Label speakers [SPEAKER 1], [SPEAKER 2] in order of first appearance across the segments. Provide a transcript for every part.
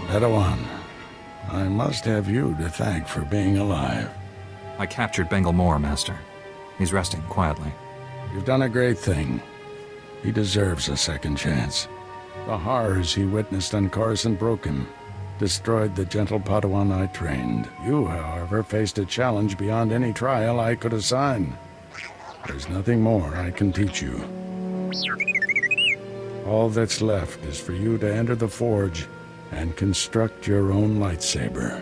[SPEAKER 1] Padawan, I must have you to thank for being alive.
[SPEAKER 2] I captured Bengal Moore, Master. He's resting quietly.
[SPEAKER 1] You've done a great thing. He deserves a second chance. The horrors he witnessed on Coruscant broke him, destroyed the gentle Padawan I trained. You, however, faced a challenge beyond any trial I could assign. There's nothing more I can teach you. All that's left is for you to enter the forge and construct your own lightsaber.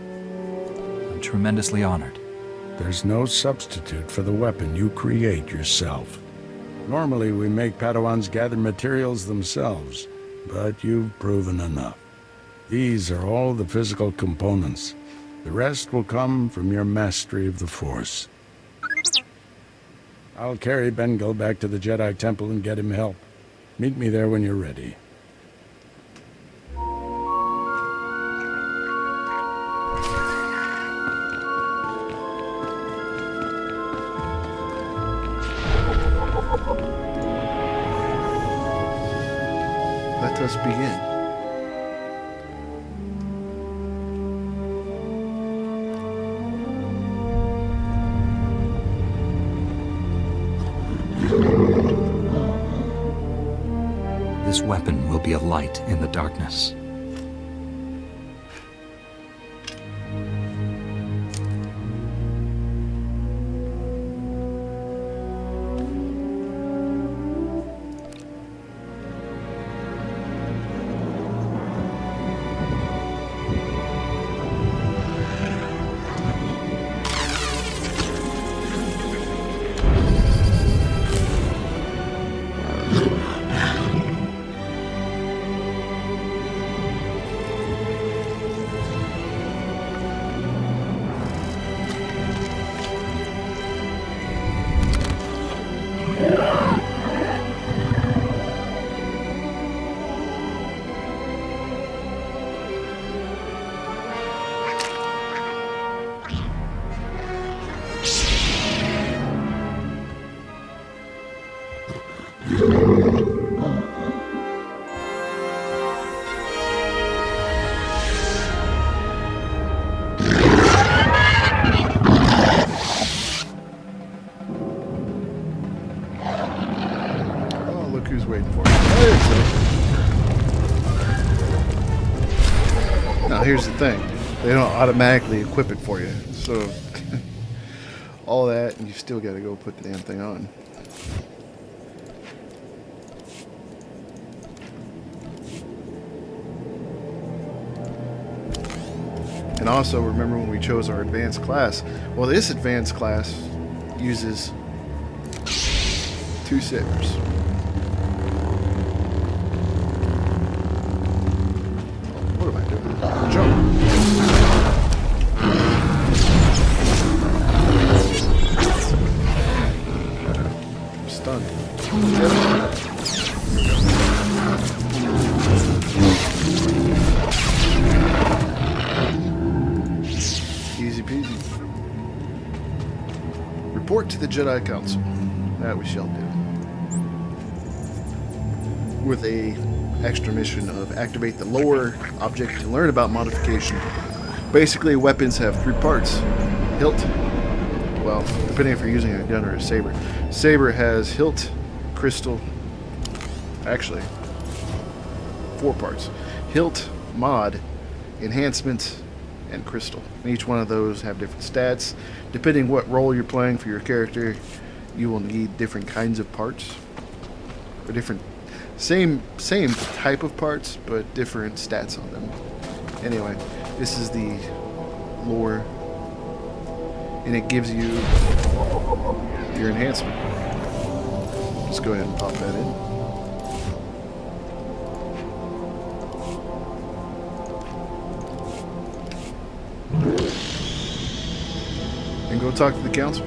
[SPEAKER 2] I'm tremendously honored.
[SPEAKER 1] There's no substitute for the weapon you create yourself. Normally we make Padawans gather materials themselves, but you've proven enough. These are all the physical components. The rest will come from your mastery of the Force. I'll carry Bengal back to the Jedi Temple and get him help. Meet me there when you're ready.
[SPEAKER 3] Let us begin.
[SPEAKER 2] This weapon will be a light in the darkness.
[SPEAKER 3] Here's the thing, they don't automatically equip it for you, so all that, and you still gotta go put the damn thing on. And also remember when we chose our advanced class, well, this advanced class uses 2 sabers. What am I doing? Jump. Stunned. Easy peasy. Report to the Jedi Council. That we shall do. With a extra mission of activate the lower object to learn about modification. Basically, weapons have 3 parts. Hilt, well, depending if you're using a gun or a saber. Saber has hilt, crystal, actually 4 parts. Hilt, mod, enhancement, and crystal. And each one of those have different stats. Depending what role you're playing for your character, you will need different kinds of parts, or different same type of parts, but different stats on them. Anyway, this is the lore, and it gives you your enhancement. Let's go ahead and pop that in. And go talk to the council.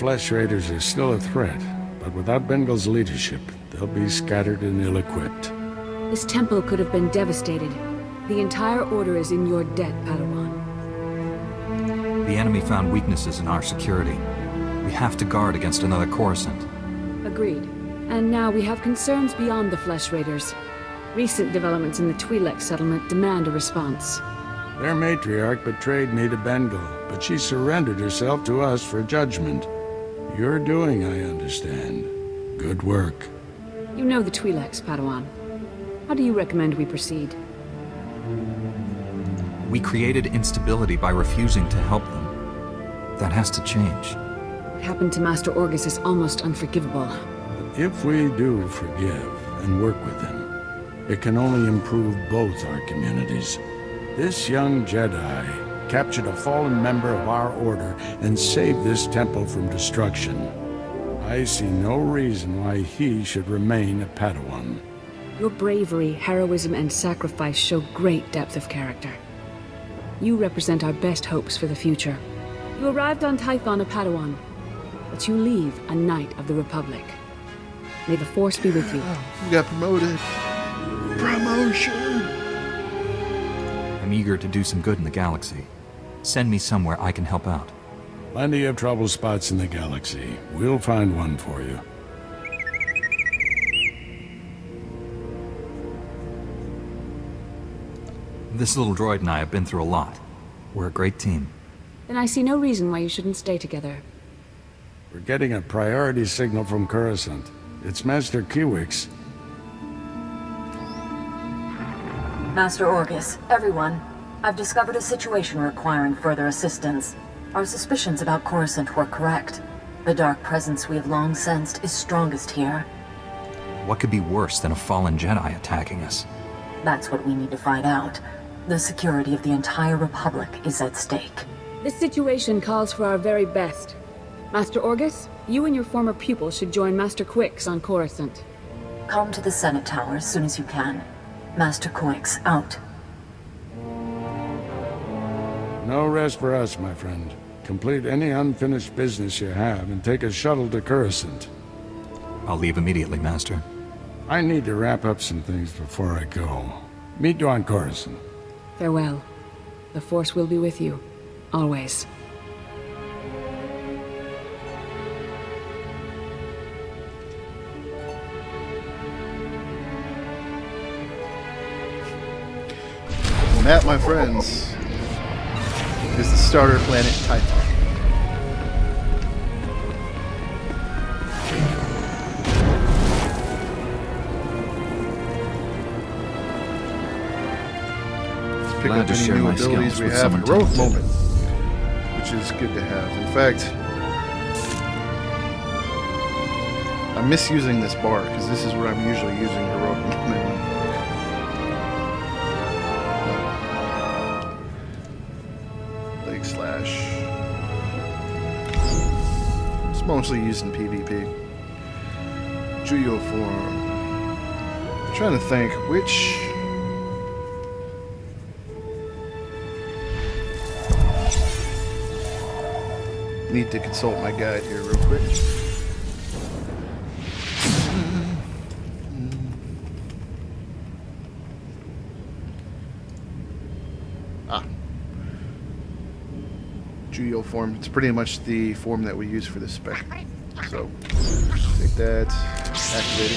[SPEAKER 1] Flesh Raiders are still a threat, but without Bengal's leadership, they'll be scattered and ill-equipped.
[SPEAKER 4] This temple could have been devastated. The entire order is in your debt, Padawan.
[SPEAKER 2] The enemy found weaknesses in our security. We have to guard against another Coruscant.
[SPEAKER 4] Agreed. And now we have concerns beyond the Flesh Raiders. Recent developments in the Twi'lek settlement demand a response.
[SPEAKER 1] Their matriarch betrayed me to Bengal, but she surrendered herself to us for judgment. You're doing, I understand. Good work.
[SPEAKER 4] You know the Twi'leks, Padawan. How do you recommend we proceed?
[SPEAKER 2] We created instability by refusing to help them. That has to change.
[SPEAKER 4] What happened to Master Orgus is almost unforgivable.
[SPEAKER 1] If we do forgive and work with him, it can only improve both our communities. This young Jedi captured a fallen member of our order and saved this temple from destruction. I see no reason why he should remain a Padawan.
[SPEAKER 4] Your bravery, heroism, and sacrifice show great depth of character. You represent our best hopes for the future. You arrived on Tython a Padawan, but you leave a Knight of the Republic. May the Force be with you.
[SPEAKER 3] You got promoted. Promotion!
[SPEAKER 2] I'm eager to do some good in the galaxy. Send me somewhere I can help out.
[SPEAKER 1] Plenty of trouble spots in the galaxy. We'll find one for you.
[SPEAKER 2] This little droid and I have been through a lot. We're a great team.
[SPEAKER 4] Then I see no reason why you shouldn't stay together.
[SPEAKER 1] We're getting a priority signal from Coruscant. It's Master Kiwix.
[SPEAKER 5] Master Orgus, everyone. I've discovered a situation requiring further assistance. Our suspicions about Coruscant were correct. The dark presence we have long sensed is strongest here.
[SPEAKER 2] What could be worse than a fallen Jedi attacking us?
[SPEAKER 5] That's what we need to find out. The security of the entire Republic is at stake.
[SPEAKER 4] This situation calls for our very best. Master Orgus, you and your former pupil should join Master Quix on Coruscant.
[SPEAKER 5] Come to the Senate Tower as soon as you can. Master Quix, out.
[SPEAKER 1] No rest for us, my friend. Complete any unfinished business you have and take a shuttle to Coruscant.
[SPEAKER 2] I'll leave immediately, Master.
[SPEAKER 1] I need to wrap up some things before I go. Meet you on Coruscant.
[SPEAKER 4] Farewell. The Force will be with you. Always.
[SPEAKER 3] And that, my friends, is the starter planet Tython. Pick
[SPEAKER 2] Glad
[SPEAKER 3] up
[SPEAKER 2] to
[SPEAKER 3] any
[SPEAKER 2] share
[SPEAKER 3] new
[SPEAKER 2] my
[SPEAKER 3] abilities
[SPEAKER 2] skills
[SPEAKER 3] we
[SPEAKER 2] with
[SPEAKER 3] have.
[SPEAKER 2] someone
[SPEAKER 3] Heroic
[SPEAKER 2] talented.
[SPEAKER 3] moment, which is good to have. In fact, I'm misusing this bar because this is what I'm usually using heroic moment on. Leg slash. It's mostly used in PvP. Juyo form. I'm trying to think which. Need to consult my guide here real quick. Juyo form. It's pretty much the form that we use for this spec. So, take that, activate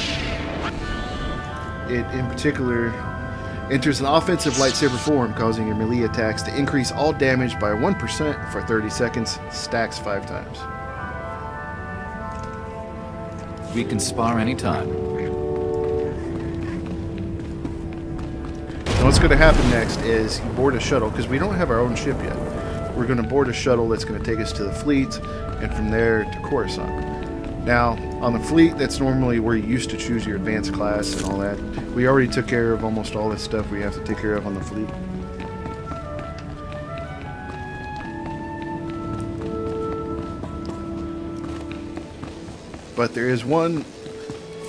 [SPEAKER 3] it. It, in particular, enters an offensive lightsaber form, causing your melee attacks to increase all damage by 1% for 30 seconds, stacks 5 times.
[SPEAKER 6] We can spar anytime.
[SPEAKER 3] Now what's going to happen next is you board a shuttle, because we don't have our own ship yet. We're going to board a shuttle that's going to take us to the fleet, and from there to Coruscant. Now, on the fleet, that's normally where you used to choose your advanced class and all that. We already took care of almost all this stuff we have to take care of on the fleet. But there is one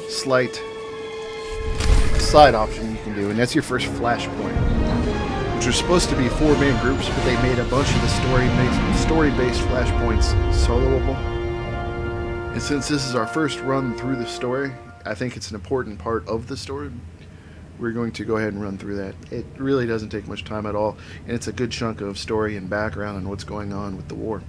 [SPEAKER 3] slight side option you can do, and that's your first flashpoint, which was supposed to be 4-man groups, but they made a bunch of the story-based flashpoints soloable. And since this is our first run through the story, I think it's an important part of the story. We're going to go ahead and run through that. It really doesn't take much time at all, and it's a good chunk of story and background and what's going on with the war.